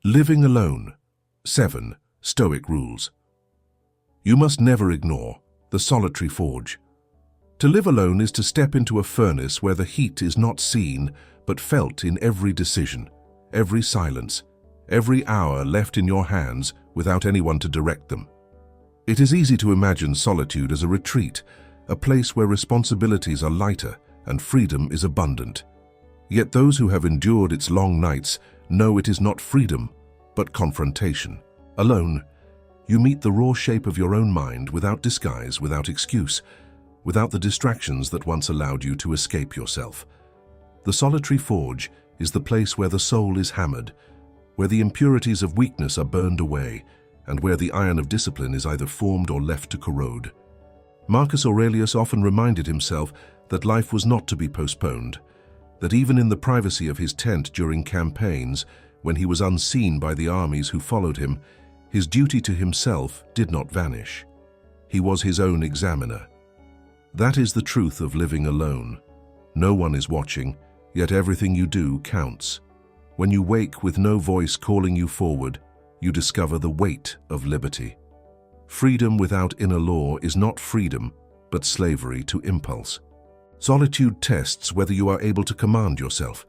Living alone. 7. Stoic rules. You must never ignore the solitary forge. To live alone is to step into a furnace where the heat is not seen but felt in every decision, every silence, every hour left in your hands without anyone to direct them. It is easy to imagine solitude as a retreat, a place where responsibilities are lighter and freedom is abundant. Yet those who have endured its long nights know it is not freedom, but confrontation. Alone, you meet the raw shape of your own mind without disguise, without excuse, without the distractions that once allowed you to escape yourself. The solitary forge is the place where the soul is hammered, where the impurities of weakness are burned away, and where the iron of discipline is either formed or left to corrode. Marcus Aurelius often reminded himself that life was not to be postponed, that even in the privacy of his tent during campaigns, when he was unseen by the armies who followed him, his duty to himself did not vanish. He was his own examiner. That is the truth of living alone. No one is watching, yet everything you do counts. When you wake with no voice calling you forward, you discover the weight of liberty. Freedom without inner law is not freedom, but slavery to impulse. Solitude tests whether you are able to command yourself.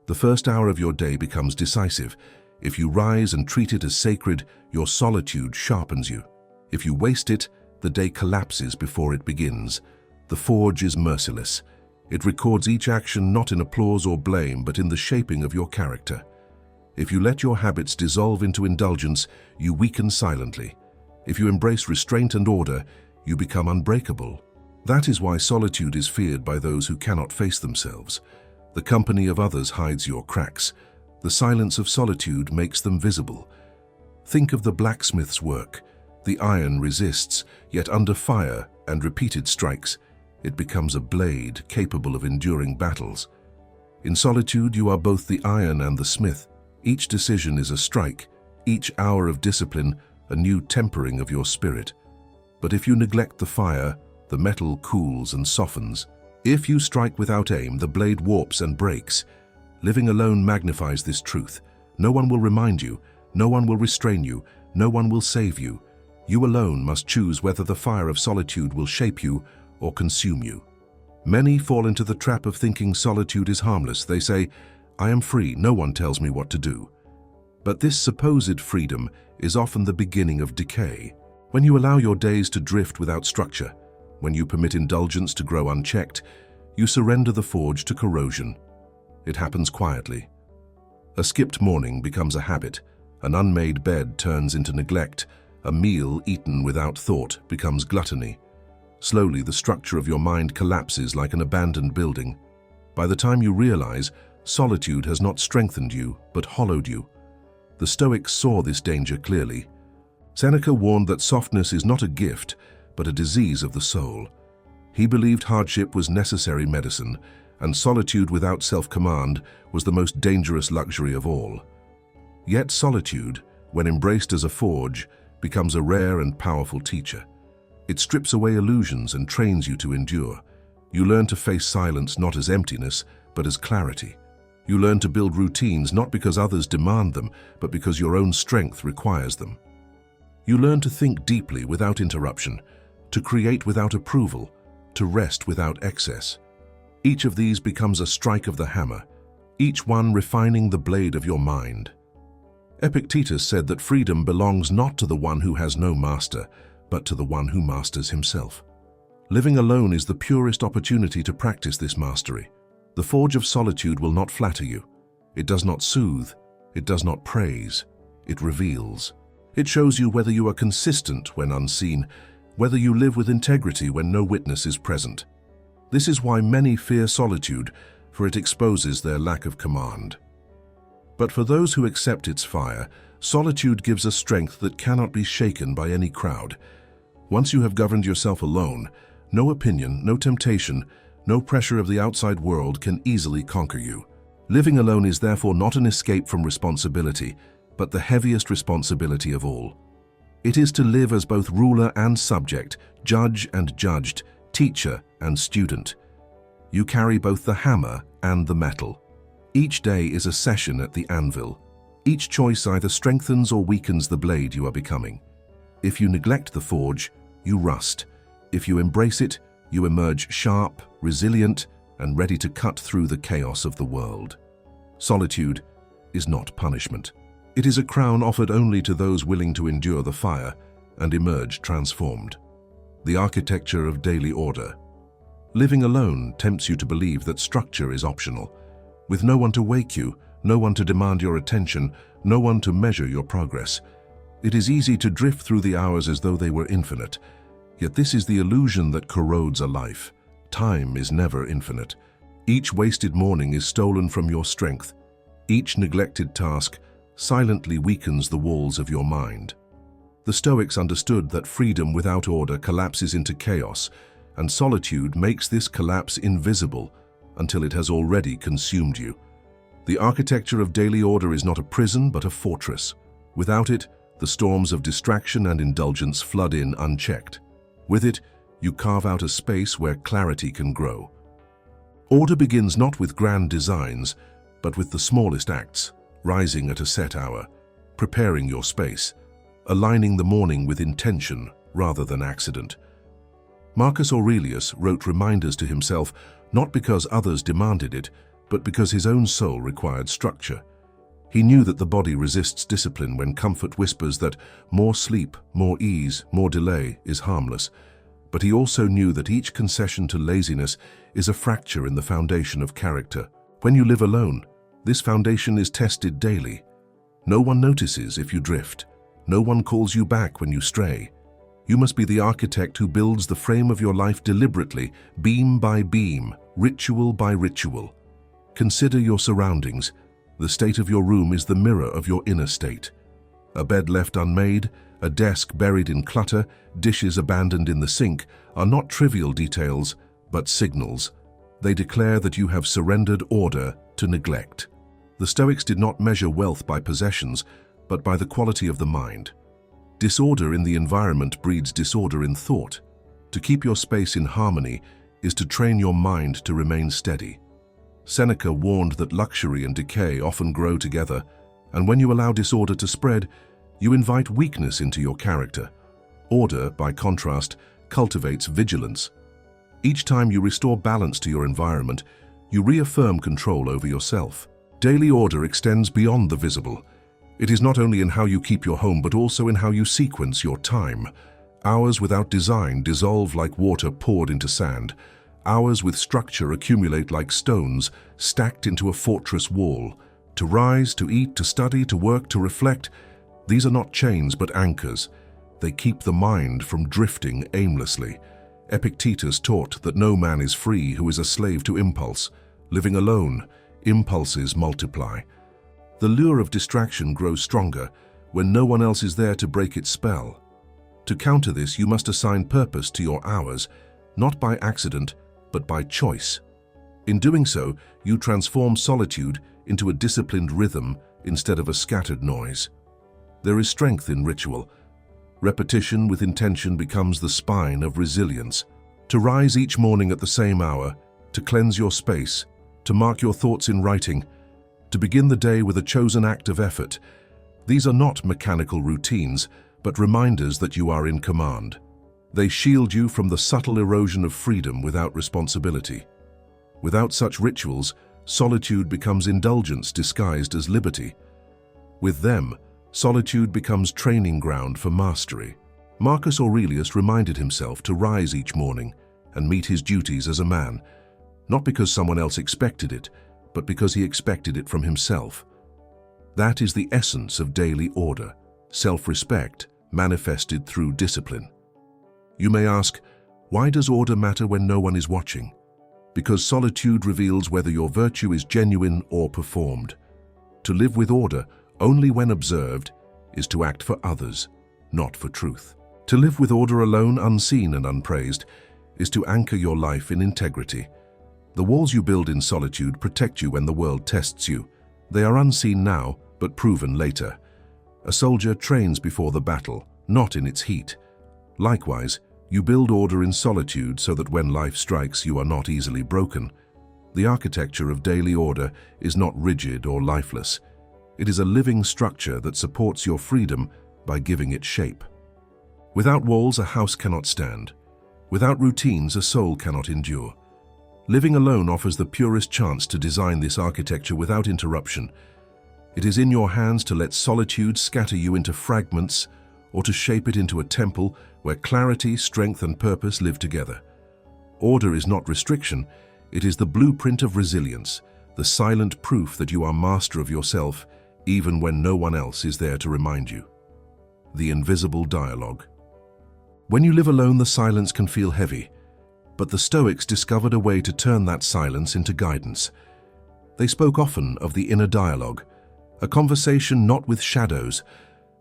The first hour of your day becomes decisive. If you rise and treat it as sacred, your solitude sharpens you. If you waste it, the day collapses before it begins. The forge is merciless. It records each action not in applause or blame, but in the shaping of your character. If you let your habits dissolve into indulgence, you weaken silently. If you embrace restraint and order, you become unbreakable. That is why solitude is feared by those who cannot face themselves. The company of others hides your cracks. The silence of solitude makes them visible. Think of the blacksmith's work. The iron resists, yet under fire and repeated strikes, it becomes a blade capable of enduring battles. In solitude, you are both the iron and the smith. Each decision is a strike, each hour of discipline a new tempering of your spirit. But if you neglect the fire, the metal cools and softens. If you strike without aim, the blade warps and breaks. Living alone magnifies this truth. No one will remind you, no one will restrain you, no one will save you. You alone must choose whether the fire of solitude will shape you or consume you. Many fall into the trap of thinking solitude is harmless. They say, "I am free, no one tells me what to do." But this supposed freedom is often the beginning of decay. When you allow your days to drift without structure, when you permit indulgence to grow unchecked, you surrender the forge to corrosion. It happens quietly. A skipped morning becomes a habit, an unmade bed turns into neglect, a meal eaten without thought becomes gluttony. Slowly, the structure of your mind collapses like an abandoned building. By the time you realize, solitude has not strengthened you, but hollowed you. The Stoics saw this danger clearly. Seneca warned that softness is not a gift, but a disease of the soul. He believed hardship was necessary medicine, and solitude without self-command was the most dangerous luxury of all. Yet solitude, when embraced as a forge, becomes a rare and powerful teacher. It strips away illusions and trains you to endure. You learn to face silence not as emptiness, but as clarity. You learn to build routines not because others demand them, but because your own strength requires them. You learn to think deeply without interruption, to create without approval, to rest without excess. Each of these becomes a strike of the hammer, each one refining the blade of your mind. Epictetus said that freedom belongs not to the one who has no master, but to the one who masters himself. Living alone is the purest opportunity to practice this mastery. The forge of solitude will not flatter you. It does not soothe. It does not praise. It reveals. It shows you whether you are consistent when unseen, whether you live with integrity when no witness is present. This is why many fear solitude, for it exposes their lack of command. But for those who accept its fire, solitude gives a strength that cannot be shaken by any crowd. Once you have governed yourself alone, no opinion, no temptation, no pressure of the outside world can easily conquer you. Living alone is therefore not an escape from responsibility, but the heaviest responsibility of all. It is to live as both ruler and subject, judge and judged, teacher and student. You carry both the hammer and the metal. Each day is a session at the anvil. Each choice either strengthens or weakens the blade you are becoming. If you neglect the forge, you rust. If you embrace it, you emerge sharp, resilient, and ready to cut through the chaos of the world. Solitude is not punishment. It is a crown offered only to those willing to endure the fire and emerge transformed. The architecture of daily order. Living alone tempts you to believe that structure is optional. With no one to wake you, no one to demand your attention, no one to measure your progress. It is easy to drift through the hours as though they were infinite. Yet this is the illusion that corrodes a life. Time is never infinite. Each wasted morning is stolen from your strength. Each neglected task silently weakens the walls of your mind. The Stoics understood that freedom without order collapses into chaos, and solitude makes this collapse invisible until it has already consumed you. The architecture of daily order is not a prison but a fortress. Without it, the storms of distraction and indulgence flood in unchecked. With it, you carve out a space where clarity can grow. Order begins not with grand designs, but with the smallest acts, rising at a set hour, preparing your space, aligning the morning with intention rather than accident. Marcus Aurelius wrote reminders to himself not because others demanded it, but because his own soul required structure. He knew that the body resists discipline when comfort whispers that more sleep, more ease, more delay is harmless. But he also knew that each concession to laziness is a fracture in the foundation of character. When you live alone, this foundation is tested daily. No one notices if you drift. No one calls you back when you stray. You must be the architect who builds the frame of your life deliberately, beam by beam, ritual by ritual. Consider your surroundings. The state of your room is the mirror of your inner state. A bed left unmade, a desk buried in clutter, dishes abandoned in the sink are not trivial details, but signals. They declare that you have surrendered order to neglect. The Stoics did not measure wealth by possessions, but by the quality of the mind. Disorder in the environment breeds disorder in thought. To keep your space in harmony is to train your mind to remain steady. Seneca warned that luxury and decay often grow together, and when you allow disorder to spread, you invite weakness into your character. Order, by contrast, cultivates vigilance. Each time you restore balance to your environment, you reaffirm control over yourself. Daily order extends beyond the visible. It is not only in how you keep your home, but also in how you sequence your time. Hours without design dissolve like water poured into sand. Hours with structure accumulate like stones, stacked into a fortress wall. To rise, to eat, to study, to work, to reflect, these are not chains but anchors. They keep the mind from drifting aimlessly. Epictetus taught that no man is free who is a slave to impulse. Living alone, impulses multiply. The lure of distraction grows stronger when no one else is there to break its spell. To counter this, you must assign purpose to your hours, not by accident, but by choice. In doing so, you transform solitude into a disciplined rhythm instead of a scattered noise. There is strength in ritual. Repetition with intention becomes the spine of resilience. To rise each morning at the same hour, to cleanse your space, to mark your thoughts in writing, to begin the day with a chosen act of effort. These are not mechanical routines, but reminders that you are in command. They shield you from the subtle erosion of freedom without responsibility. Without such rituals, solitude becomes indulgence disguised as liberty. With them, solitude becomes training ground for mastery. Marcus Aurelius reminded himself to rise each morning and meet his duties as a man, not because someone else expected it, but because he expected it from himself. That is the essence of daily order, self-respect manifested through discipline. You may ask, why does order matter when no one is watching? Because solitude reveals whether your virtue is genuine or performed. To live with order, only when observed, is to act for others, not for truth. To live with order alone, unseen and unpraised, is to anchor your life in integrity. The walls you build in solitude protect you when the world tests you. They are unseen now, but proven later. A soldier trains before the battle, not in its heat. Likewise, you build order in solitude so that when life strikes, you are not easily broken. The architecture of daily order is not rigid or lifeless. It is a living structure that supports your freedom by giving it shape. Without walls, a house cannot stand. Without routines, a soul cannot endure. Living alone offers the purest chance to design this architecture without interruption. It is in your hands to let solitude scatter you into fragments or to shape it into a temple where clarity, strength, and purpose live together. Order is not restriction, it is the blueprint of resilience, the silent proof that you are master of yourself even when no one else is there to remind you. The invisible dialogue. When you live alone, the silence can feel heavy, but the Stoics discovered a way to turn that silence into guidance. They spoke often of the inner dialogue, a conversation not with shadows,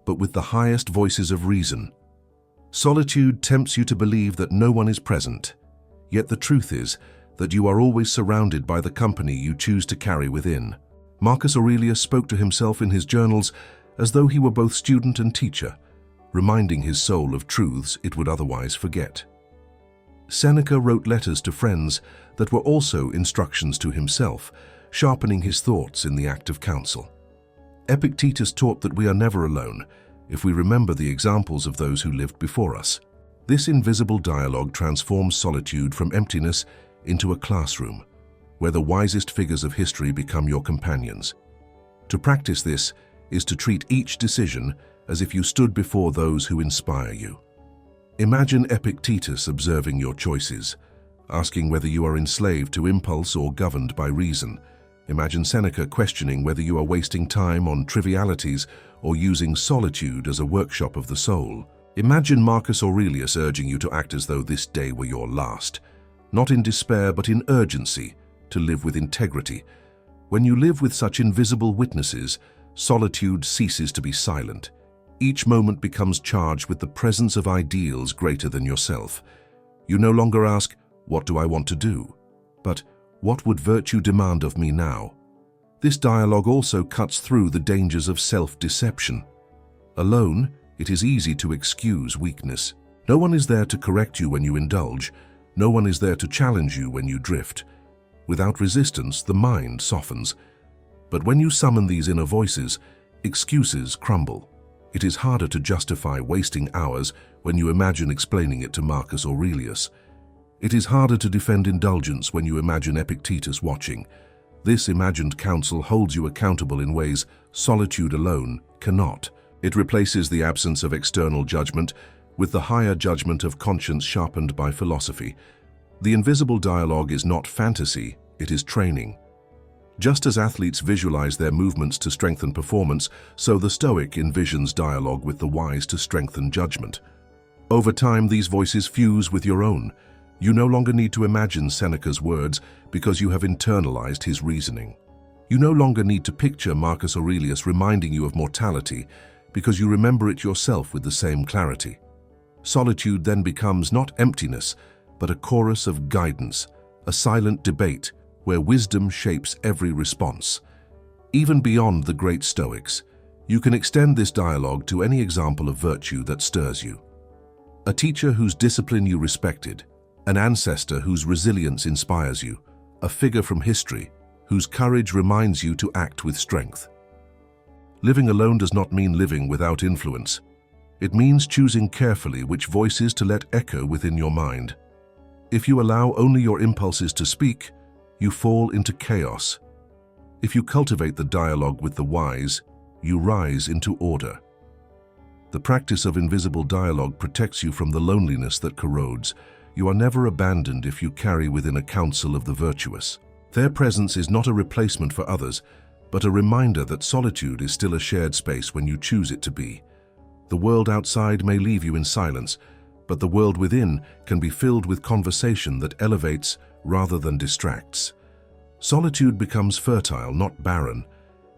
but with the highest voices of reason. Solitude tempts you to believe that no one is present, yet the truth is that you are always surrounded by the company you choose to carry within. Marcus Aurelius spoke to himself in his journals as though he were both student and teacher, reminding his soul of truths it would otherwise forget. Seneca wrote letters to friends that were also instructions to himself, sharpening his thoughts in the act of counsel. Epictetus taught that we are never alone if we remember the examples of those who lived before us. This invisible dialogue transforms solitude from emptiness into a classroom, where the wisest figures of history become your companions. To practice this is to treat each decision as if you stood before those who inspire you. Imagine Epictetus observing your choices, asking whether you are enslaved to impulse or governed by reason. Imagine Seneca questioning whether you are wasting time on trivialities or using solitude as a workshop of the soul. Imagine Marcus Aurelius urging you to act as though this day were your last, not in despair but in urgency, to live with integrity. When you live with such invisible witnesses, solitude ceases to be silent. Each moment becomes charged with the presence of ideals greater than yourself. You no longer ask, "What do I want to do?" but "What would virtue demand of me now?" This dialogue also cuts through the dangers of self-deception. Alone, it is easy to excuse weakness. No one is there to correct you when you indulge. No one is there to challenge you when you drift. Without resistance, the mind softens. But when you summon these inner voices, excuses crumble. It is harder to justify wasting hours when you imagine explaining it to Marcus Aurelius. It is harder to defend indulgence when you imagine Epictetus watching. This imagined counsel holds you accountable in ways solitude alone cannot. It replaces the absence of external judgment with the higher judgment of conscience sharpened by philosophy. The invisible dialogue is not fantasy, it is training. Just as athletes visualize their movements to strengthen performance, so the Stoic envisions dialogue with the wise to strengthen judgment. Over time, these voices fuse with your own. You no longer need to imagine Seneca's words because you have internalized his reasoning. You no longer need to picture Marcus Aurelius reminding you of mortality because you remember it yourself with the same clarity. Solitude then becomes not emptiness, but a chorus of guidance, a silent debate where wisdom shapes every response. Even beyond the great Stoics, you can extend this dialogue to any example of virtue that stirs you. A teacher whose discipline you respected, an ancestor whose resilience inspires you, a figure from history whose courage reminds you to act with strength. Living alone does not mean living without influence. It means choosing carefully which voices to let echo within your mind. If you allow only your impulses to speak, you fall into chaos. If you cultivate the dialogue with the wise, you rise into order. The practice of invisible dialogue protects you from the loneliness that corrodes. You are never abandoned if you carry within a counsel of the virtuous. Their presence is not a replacement for others, but a reminder that solitude is still a shared space when you choose it to be. The world outside may leave you in silence, but the world within can be filled with conversation that elevates rather than distracts. Solitude becomes fertile, not barren.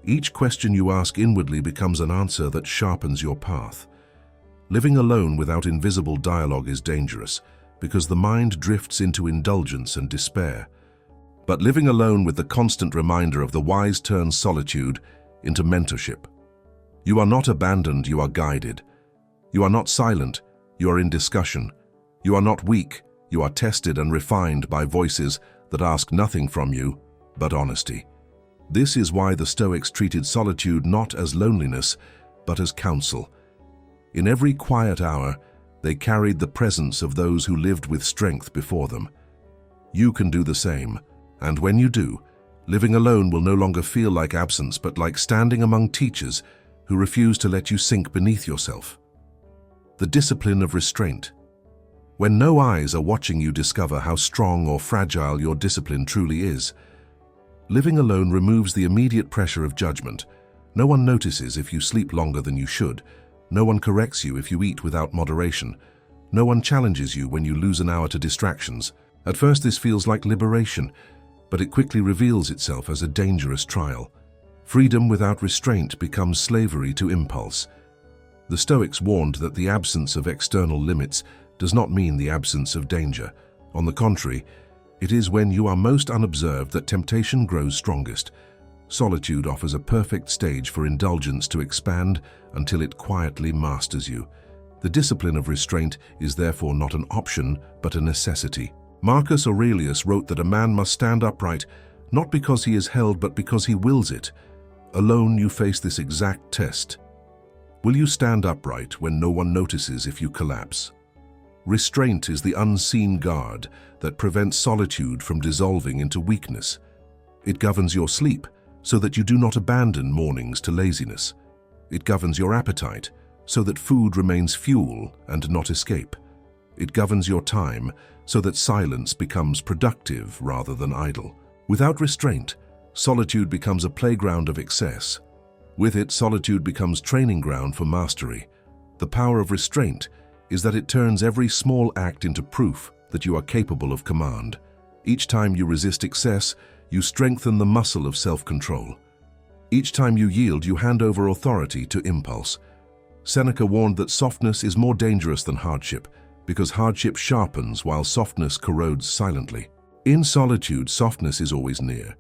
Each question you ask inwardly becomes an answer that sharpens your path. Living alone without invisible dialogue is dangerous, because the mind drifts into indulgence and despair. But living alone with the constant reminder of the wise turns solitude into mentorship. You are not abandoned, you are guided. You are not silent, you are in discussion. You are not weak, you are tested and refined by voices that ask nothing from you but honesty. This is why the Stoics treated solitude not as loneliness, but as counsel. In every quiet hour, they carried the presence of those who lived with strength before them. You can do the same, and when you do, living alone will no longer feel like absence, but like standing among teachers who refuse to let you sink beneath yourself. The discipline of restraint. When no eyes are watching you discover how strong or fragile your discipline truly is. Living alone removes the immediate pressure of judgment. No one notices if you sleep longer than you should. No one corrects you if you eat without moderation. No one challenges you when you lose an hour to distractions. At first this feels like liberation, but it quickly reveals itself as a dangerous trial. Freedom without restraint becomes slavery to impulse. The Stoics warned that the absence of external limits does not mean the absence of danger. On the contrary, it is when you are most unobserved that temptation grows strongest. Solitude offers a perfect stage for indulgence to expand until it quietly masters you. The discipline of restraint is therefore not an option, but a necessity. Marcus Aurelius wrote that a man must stand upright, not because he is held, but because he wills it. Alone you face this exact test. Will you stand upright when no one notices if you collapse? Restraint is the unseen guard that prevents solitude from dissolving into weakness. It governs your sleep so that you do not abandon mornings to laziness. It governs your appetite so that food remains fuel and not escape. It governs your time so that silence becomes productive rather than idle. Without restraint, solitude becomes a playground of excess. With it, solitude becomes training ground for mastery. The power of restraint is that it turns every small act into proof that you are capable of command. Each time you resist excess, you strengthen the muscle of self-control. Each time you yield, you hand over authority to impulse. Seneca warned that softness is more dangerous than hardship, because hardship sharpens while softness corrodes silently. In solitude, softness is always near.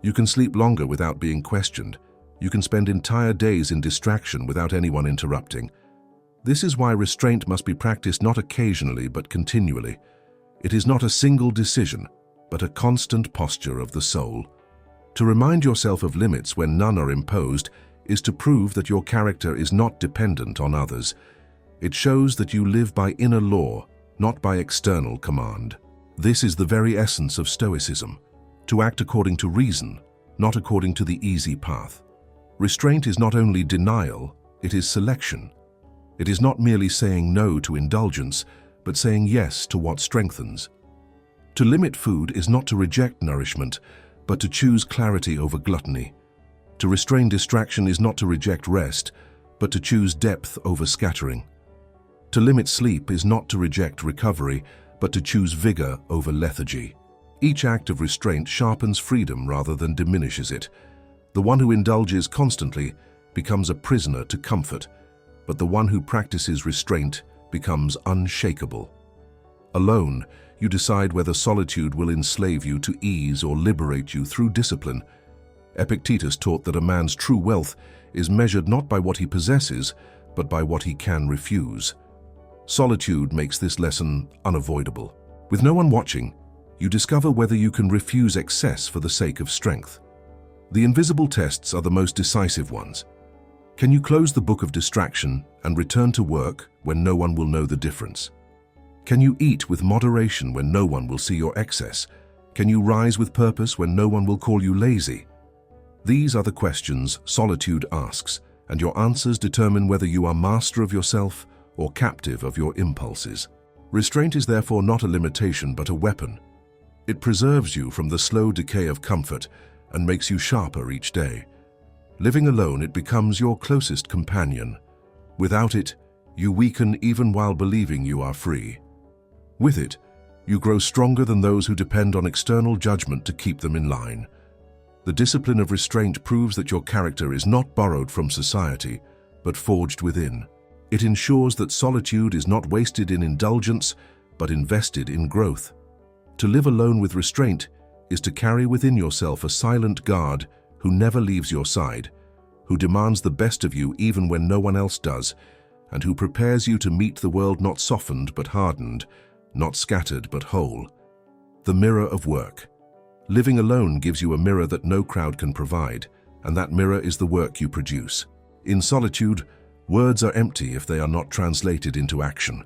You can sleep longer without being questioned. You can spend entire days in distraction without anyone interrupting. This is why restraint must be practiced not occasionally but continually. It is not a single decision, but a constant posture of the soul. To remind yourself of limits when none are imposed is to prove that your character is not dependent on others. It shows that you live by inner law, not by external command. This is the very essence of Stoicism, to act according to reason, not according to the easy path. Restraint is not only denial, it is selection. It is not merely saying no to indulgence, but saying yes to what strengthens. To limit food is not to reject nourishment, but to choose clarity over gluttony. To restrain distraction is not to reject rest, but to choose depth over scattering. To limit sleep is not to reject recovery, but to choose vigor over lethargy. Each act of restraint sharpens freedom rather than diminishes it. The one who indulges constantly becomes a prisoner to comfort, but the one who practices restraint becomes unshakable. Alone, you decide whether solitude will enslave you to ease or liberate you through discipline. Epictetus taught that a man's true wealth is measured not by what he possesses, but by what he can refuse. Solitude makes this lesson unavoidable. With no one watching, you discover whether you can refuse excess for the sake of strength. The invisible tests are the most decisive ones. Can you close the book of distraction and return to work when no one will know the difference? Can you eat with moderation when no one will see your excess? Can you rise with purpose when no one will call you lazy? These are the questions solitude asks, and your answers determine whether you are master of yourself or captive of your impulses. Restraint is therefore not a limitation but a weapon. It preserves you from the slow decay of comfort and makes you sharper each day. Living alone, it becomes your closest companion. Without it, you weaken even while believing you are free. With it, you grow stronger than those who depend on external judgment to keep them in line. The discipline of restraint proves that your character is not borrowed from society, but forged within. It ensures that solitude is not wasted in indulgence, but invested in growth. To live alone with restraint is to carry within yourself a silent guard who never leaves your side, who demands the best of you even when no one else does, and who prepares you to meet the world not softened but hardened, not scattered but whole. The mirror of work. Living alone gives you a mirror that no crowd can provide, and that mirror is the work you produce. In solitude, words are empty if they are not translated into action.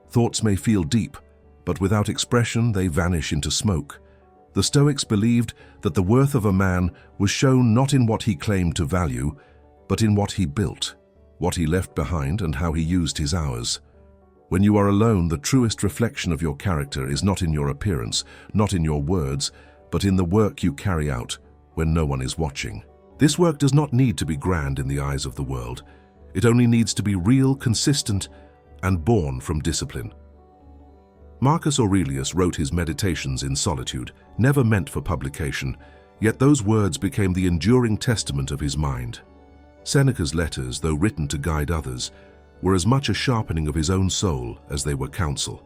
Thoughts may feel deep, but without expression they vanish into smoke. The Stoics believed that the worth of a man was shown not in what he claimed to value, but in what he built, what he left behind, and how he used his hours. When you are alone, the truest reflection of your character is not in your appearance, not in your words, but in the work you carry out when no one is watching. This work does not need to be grand in the eyes of the world. It only needs to be real, consistent, and born from discipline. Marcus Aurelius wrote his Meditations in solitude, never meant for publication, yet those words became the enduring testament of his mind. Seneca's letters, though written to guide others, were as much a sharpening of his own soul as they were counsel.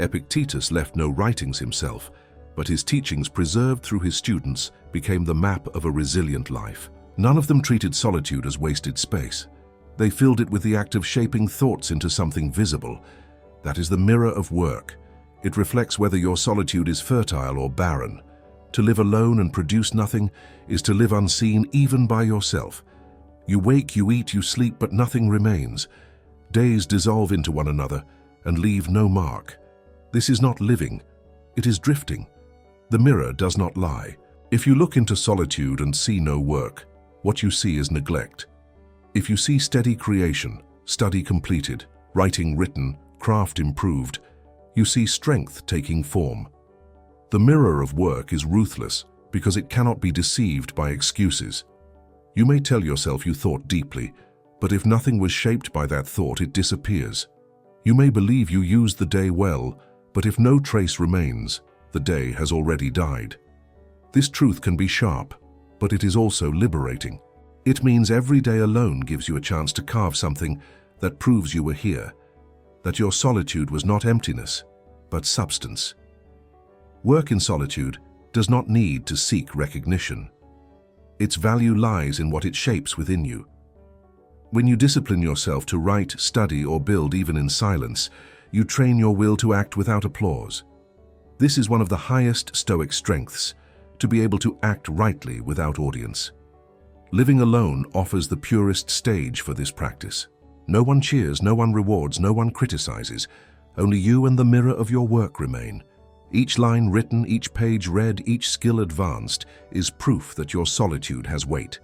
Epictetus left no writings himself, but his teachings, preserved through his students, became the map of a resilient life. None of them treated solitude as wasted space. They filled it with the act of shaping thoughts into something visible. That is the mirror of work. It reflects whether your solitude is fertile or barren. To live alone and produce nothing is to live unseen even by yourself. You wake, you eat, you sleep, but nothing remains. Days dissolve into one another and leave no mark. This is not living, it is drifting. The mirror does not lie. If you look into solitude and see no work, what you see is neglect. If you see steady creation, study completed, writing written, craft improved, you see strength taking form. The mirror of work is ruthless because it cannot be deceived by excuses. You may tell yourself you thought deeply, but if nothing was shaped by that thought, it disappears. You may believe you used the day well, but if no trace remains, the day has already died. This truth can be sharp, but it is also liberating. It means every day alone gives you a chance to carve something that proves you were here, that your solitude was not emptiness, but substance. Work in solitude does not need to seek recognition. Its value lies in what it shapes within you. When you discipline yourself to write, study, or build even in silence, you train your will to act without applause. This is one of the highest Stoic strengths, to be able to act rightly without audience. Living alone offers the purest stage for this practice. No one cheers, no one rewards, no one criticizes. Only you and the mirror of your work remain. Each line written, each page read, each skill advanced is proof that your solitude has weight.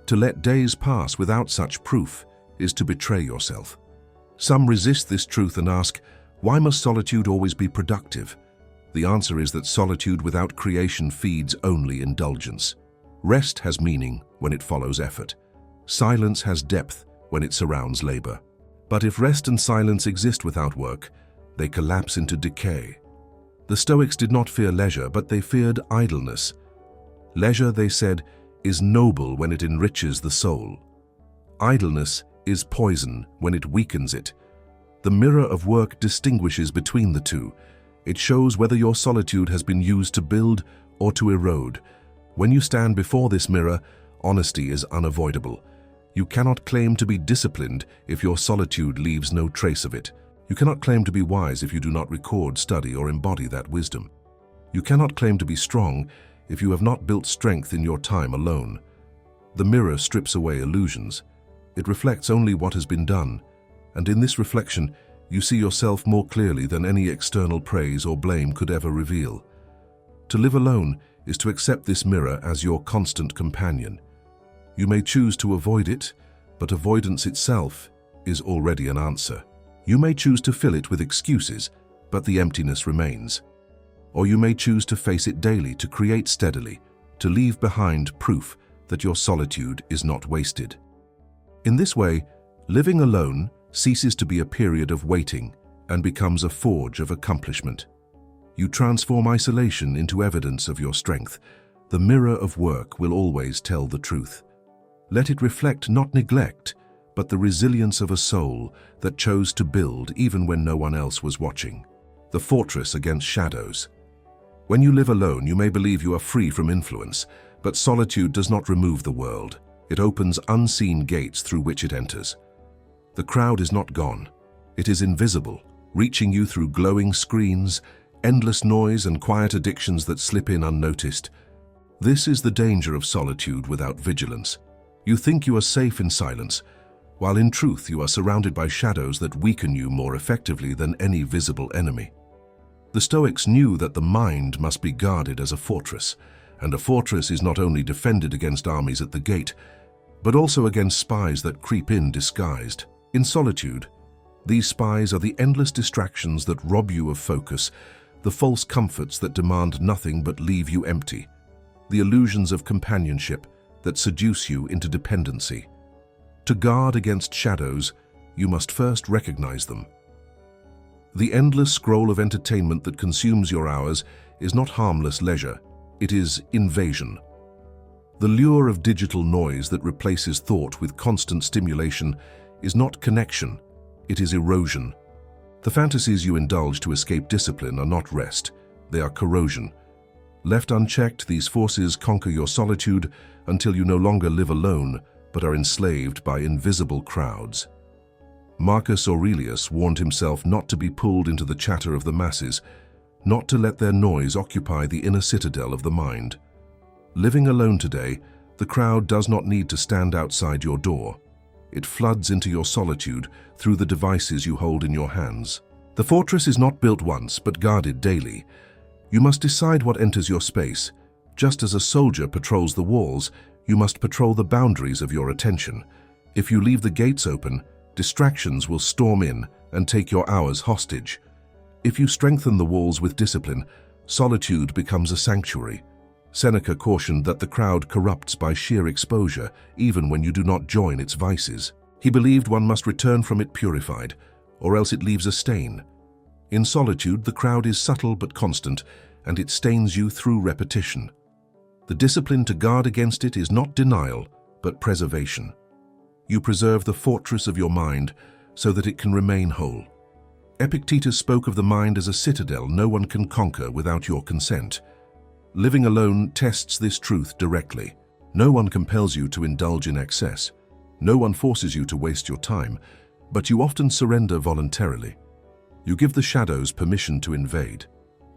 To let days pass without such proof is to betray yourself. Some resist this truth and ask, why must solitude always be productive? The answer is that solitude without creation feeds only indulgence. Rest has meaning when it follows effort. Silence has depth when it surrounds labor. But if rest and silence exist without work, they collapse into decay. The Stoics did not fear leisure, but they feared idleness. Leisure, they said, is noble when it enriches the soul. Idleness is poison when it weakens it. The mirror of work distinguishes between the two. It shows whether your solitude has been used to build or to erode. When you stand before this mirror, honesty is unavoidable. You cannot claim to be disciplined if your solitude leaves no trace of it. You cannot claim to be wise if you do not record, study, or embody that wisdom. You cannot claim to be strong if you have not built strength in your time alone. The mirror strips away illusions. It reflects only what has been done, and in this reflection, you see yourself more clearly than any external praise or blame could ever reveal. To live alone is to accept this mirror as your constant companion. You may choose to avoid it, but avoidance itself is already an answer. You may choose to fill it with excuses, but the emptiness remains. Or you may choose to face it daily, to create steadily, to leave behind proof that your solitude is not wasted. In this way, living alone ceases to be a period of waiting and becomes a forge of accomplishment. You transform isolation into evidence of your strength. The mirror of work will always tell the truth. Let it reflect not neglect, but the resilience of a soul that chose to build even when no one else was watching. The fortress against shadows. When you live alone, you may believe you are free from influence, but solitude does not remove the world. It opens unseen gates through which it enters. The crowd is not gone. It is invisible, reaching you through glowing screens, endless noise and quiet addictions that slip in unnoticed. This is the danger of solitude without vigilance. You think you are safe in silence, while in truth you are surrounded by shadows that weaken you more effectively than any visible enemy. The Stoics knew that the mind must be guarded as a fortress, and a fortress is not only defended against armies at the gate, but also against spies that creep in disguised. In solitude, these spies are the endless distractions that rob you of focus, the false comforts that demand nothing but leave you empty, the illusions of companionship that seduce you into dependency. To guard against shadows, you must first recognize them. The endless scroll of entertainment that consumes your hours is not harmless leisure, it is invasion. The lure of digital noise that replaces thought with constant stimulation is not connection, it is erosion. The fantasies you indulge to escape discipline are not rest, they are corrosion. Left unchecked, these forces conquer your solitude until you no longer live alone, but are enslaved by invisible crowds. Marcus Aurelius warned himself not to be pulled into the chatter of the masses, not to let their noise occupy the inner citadel of the mind. Living alone today, the crowd does not need to stand outside your door. It floods into your solitude through the devices you hold in your hands. The fortress is not built once, but guarded daily. You must decide what enters your space. Just as a soldier patrols the walls, you must patrol the boundaries of your attention. If you leave the gates open, distractions will storm in and take your hours hostage. If you strengthen the walls with discipline, solitude becomes a sanctuary. Seneca cautioned that the crowd corrupts by sheer exposure, even when you do not join its vices. He believed one must return from it purified, or else it leaves a stain. In solitude, the crowd is subtle but constant, and it stains you through repetition. The discipline to guard against it is not denial, but preservation. You preserve the fortress of your mind so that it can remain whole. Epictetus spoke of the mind as a citadel no one can conquer without your consent. Living alone tests this truth directly. No one compels you to indulge in excess. No one forces you to waste your time, but you often surrender voluntarily. You give the shadows permission to invade.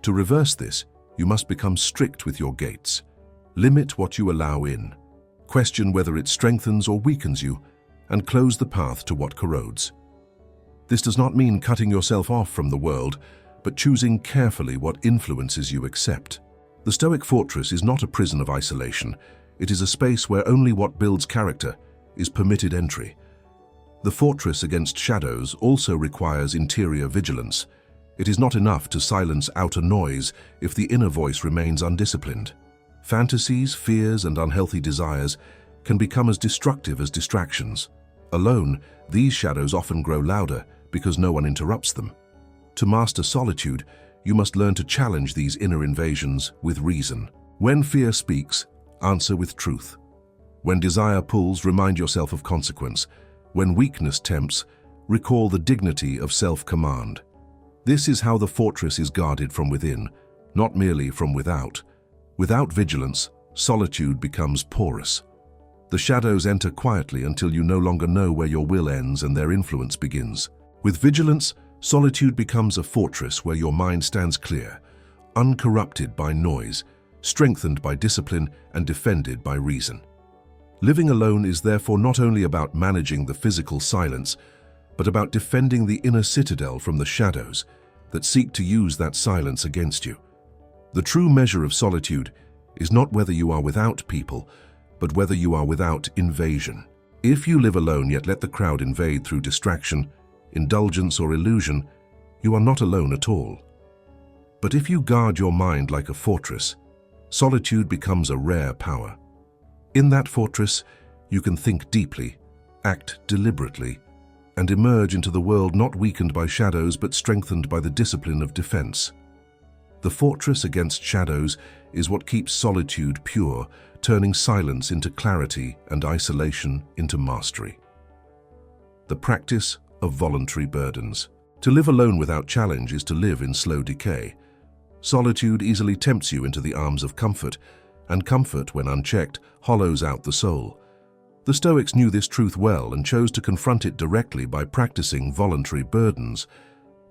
To reverse this, you must become strict with your gates. Limit what you allow in. Question whether it strengthens or weakens you, and close the path to what corrodes. This does not mean cutting yourself off from the world, but choosing carefully what influences you accept. The Stoic fortress is not a prison of isolation. It is a space where only what builds character is permitted entry. The fortress against shadows also requires interior vigilance. It is not enough to silence outer noise if the inner voice remains undisciplined. Fantasies, fears, and unhealthy desires can become as destructive as distractions. Alone, these shadows often grow louder because no one interrupts them. To master solitude, you must learn to challenge these inner invasions with reason. When fear speaks, answer with truth. When desire pulls, remind yourself of consequence. When weakness tempts, recall the dignity of self-command. This is how the fortress is guarded from within, not merely from without. Without vigilance, solitude becomes porous. The shadows enter quietly until you no longer know where your will ends and their influence begins. With vigilance, solitude becomes a fortress where your mind stands clear, uncorrupted by noise, strengthened by discipline, and defended by reason. Living alone is therefore not only about managing the physical silence, but about defending the inner citadel from the shadows that seek to use that silence against you. The true measure of solitude is not whether you are without people, but whether you are without invasion. If you live alone yet let the crowd invade through distraction, indulgence, or illusion, you are not alone at all. But if you guard your mind like a fortress, solitude becomes a rare power. In that fortress, you can think deeply, act deliberately, and emerge into the world not weakened by shadows but strengthened by the discipline of defense. The fortress against shadows is what keeps solitude pure, turning silence into clarity and isolation into mastery. The practice of voluntary burdens. To live alone without challenge is to live in slow decay. Solitude easily tempts you into the arms of comfort, and comfort, when unchecked, hollows out the soul. The Stoics knew this truth well and chose to confront it directly by practicing voluntary burdens.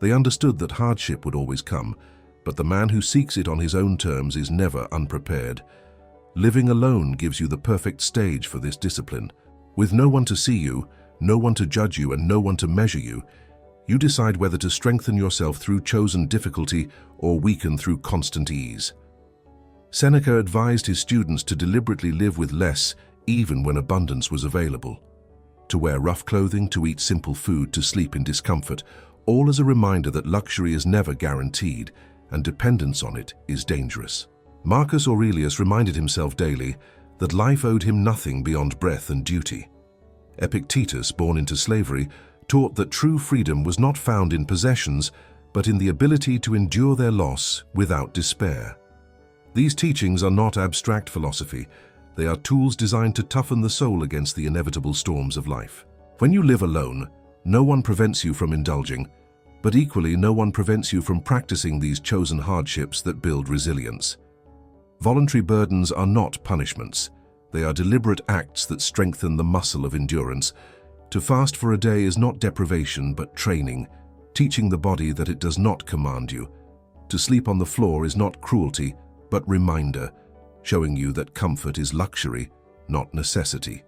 They understood that hardship would always come, but the man who seeks it on his own terms is never unprepared. Living alone gives you the perfect stage for this discipline. With no one to see you, no one to judge you, and no one to measure you, you decide whether to strengthen yourself through chosen difficulty or weaken through constant ease. Seneca advised his students to deliberately live with less, even when abundance was available. To wear rough clothing, to eat simple food, to sleep in discomfort, all as a reminder that luxury is never guaranteed, and dependence on it is dangerous. Marcus Aurelius reminded himself daily that life owed him nothing beyond breath and duty. Epictetus, born into slavery, taught that true freedom was not found in possessions, but in the ability to endure their loss without despair. These teachings are not abstract philosophy. They are tools designed to toughen the soul against the inevitable storms of life. When you live alone, no one prevents you from indulging, but equally no one prevents you from practicing these chosen hardships that build resilience. Voluntary burdens are not punishments. They are deliberate acts that strengthen the muscle of endurance. To fast for a day is not deprivation but training, teaching the body that it does not command you. To sleep on the floor is not cruelty, but reminder, showing you that comfort is luxury, not necessity.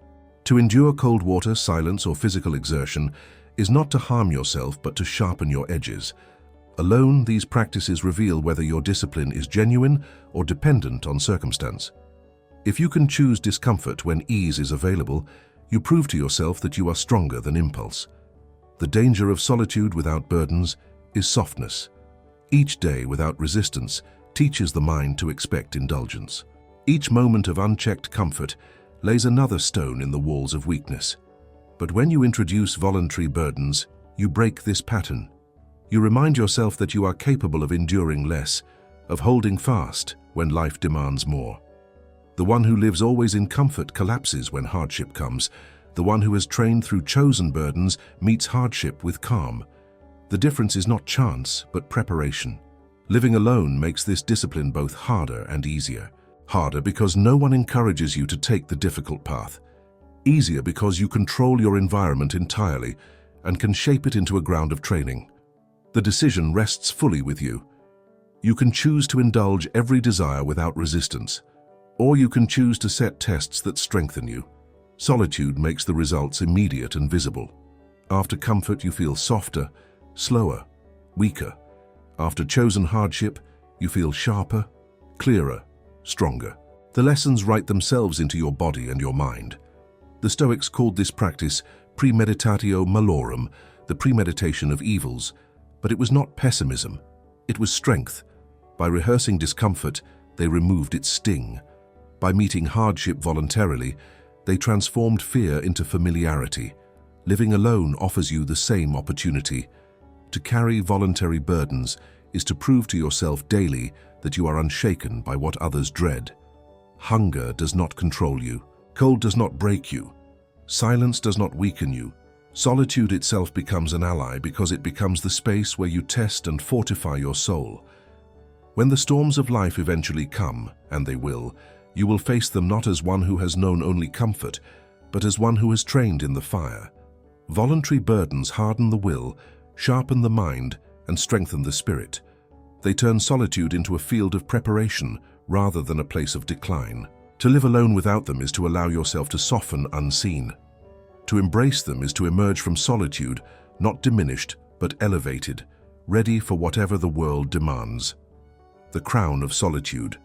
To endure cold water, silence, or physical exertion is not to harm yourself but to sharpen your edges. Alone, these practices reveal whether your discipline is genuine or dependent on circumstance. If you can choose discomfort when ease is available, you prove to yourself that you are stronger than impulse. The danger of solitude without burdens is softness. Each day without resistance teaches the mind to expect indulgence. Each moment of unchecked comfort lays another stone in the walls of weakness. But when you introduce voluntary burdens, you break this pattern. You remind yourself that you are capable of enduring less, of holding fast when life demands more. The one who lives always in comfort collapses when hardship comes. The one who has trained through chosen burdens meets hardship with calm. The difference is not chance, but preparation. Living alone makes this discipline both harder and easier. Harder because no one encourages you to take the difficult path. Easier because you control your environment entirely and can shape it into a ground of training. The decision rests fully with you. You can choose to indulge every desire without resistance, or you can choose to set tests that strengthen you. Solitude makes the results immediate and visible. After comfort, you feel softer, slower, weaker. After chosen hardship, you feel sharper, clearer, stronger. The lessons write themselves into your body and your mind. The Stoics called this practice premeditatio malorum, the premeditation of evils, but it was not pessimism, it was strength. By rehearsing discomfort, they removed its sting. By meeting hardship voluntarily, they transformed fear into familiarity. Living alone offers you the same opportunity. To carry voluntary burdens is to prove to yourself daily that you are unshaken by what others dread. Hunger does not control you. Cold does not break you. Silence does not weaken you. Solitude itself becomes an ally because it becomes the space where you test and fortify your soul. When the storms of life eventually come, and they will face them not as one who has known only comfort, but as one who has trained in the fire. Voluntary burdens harden the will, sharpen the mind, and strengthen the spirit. They turn solitude into a field of preparation rather than a place of decline. To live alone without them is to allow yourself to soften unseen. To embrace them is to emerge from solitude, not diminished, but elevated, ready for whatever the world demands. The crown of solitude.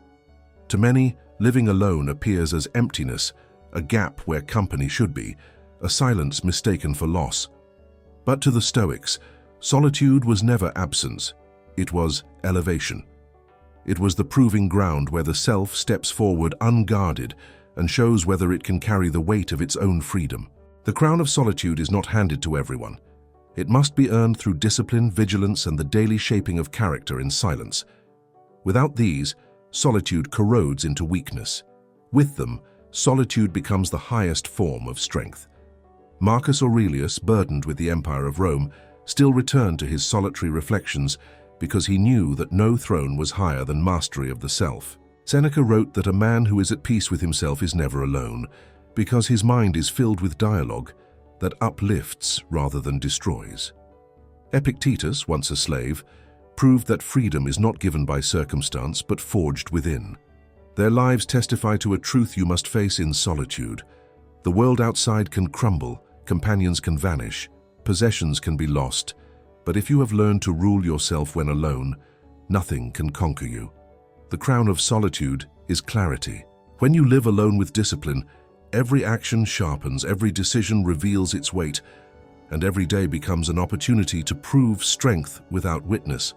To many, living alone appears as emptiness, a gap where company should be, a silence mistaken for loss. But to the Stoics, solitude was never absence, it was elevation. It was the proving ground where the self steps forward unguarded and shows whether it can carry the weight of its own freedom. The crown of solitude is not handed to everyone. It must be earned through discipline, vigilance, and the daily shaping of character in silence. Without these, solitude corrodes into weakness. With them, solitude becomes the highest form of strength. Marcus Aurelius, burdened with the Empire of Rome, still returned to his solitary reflections because he knew that no throne was higher than mastery of the self. Seneca wrote that a man who is at peace with himself is never alone, because his mind is filled with dialogue that uplifts rather than destroys. Epictetus, once a slave, proved that freedom is not given by circumstance but forged within. Their lives testify to a truth you must face in solitude. The world outside can crumble, companions can vanish, possessions can be lost, but if you have learned to rule yourself when alone, nothing can conquer you. The crown of solitude is clarity. When you live alone with discipline, every action sharpens, every decision reveals its weight, and every day becomes an opportunity to prove strength without witness.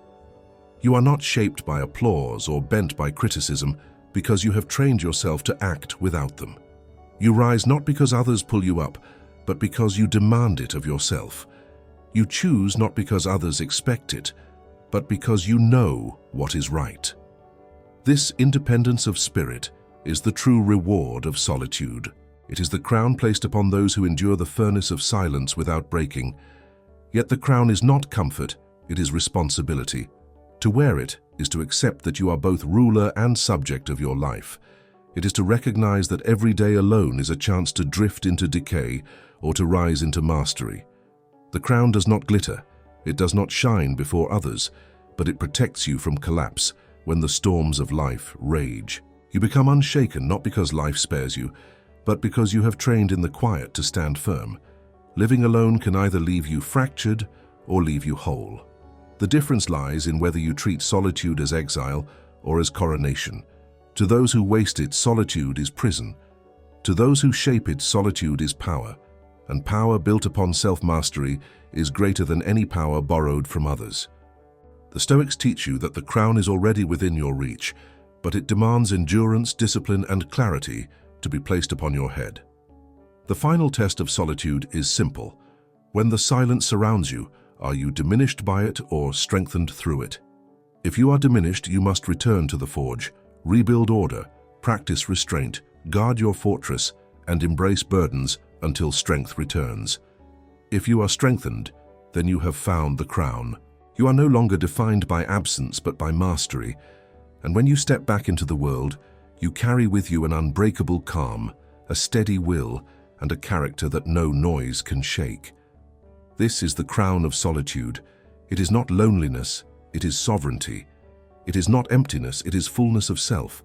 You are not shaped by applause or bent by criticism because you have trained yourself to act without them. You rise not because others pull you up, but because you demand it of yourself. You choose not because others expect it, but because you know what is right. This independence of spirit is the true reward of solitude. It is the crown placed upon those who endure the furnace of silence without breaking. Yet the crown is not comfort, it is responsibility. To wear it is to accept that you are both ruler and subject of your life. It is to recognize that every day alone is a chance to drift into decay or to rise into mastery. The crown does not glitter, it does not shine before others, but it protects you from collapse when the storms of life rage. You become unshaken not because life spares you, but because you have trained in the quiet to stand firm. Living alone can either leave you fractured or leave you whole. The difference lies in whether you treat solitude as exile or as coronation. To those who waste it, solitude is prison. To those who shape it, solitude is power. And power built upon self-mastery is greater than any power borrowed from others. The Stoics teach you that the crown is already within your reach, but it demands endurance, discipline, and clarity to be placed upon your head. The final test of solitude is simple. When the silence surrounds you, are you diminished by it or strengthened through it? If you are diminished, you must return to the forge, rebuild order, practice restraint, guard your fortress, and embrace burdens until strength returns. If you are strengthened, then you have found the crown. You are no longer defined by absence but by mastery, and when you step back into the world, you carry with you an unbreakable calm, a steady will, and a character that no noise can shake. This is the crown of solitude. It is not loneliness, it is sovereignty. It is not emptiness, it is fullness of self.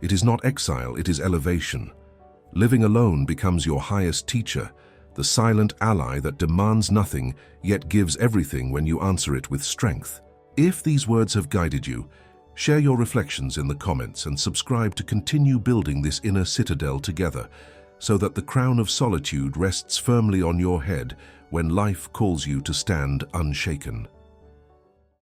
It is not exile, it is elevation. Living alone becomes your highest teacher, the silent ally that demands nothing, yet gives everything when you answer it with strength. If these words have guided you, share your reflections in the comments and subscribe to continue building this inner citadel together, so that the crown of solitude rests firmly on your head when life calls you to stand unshaken.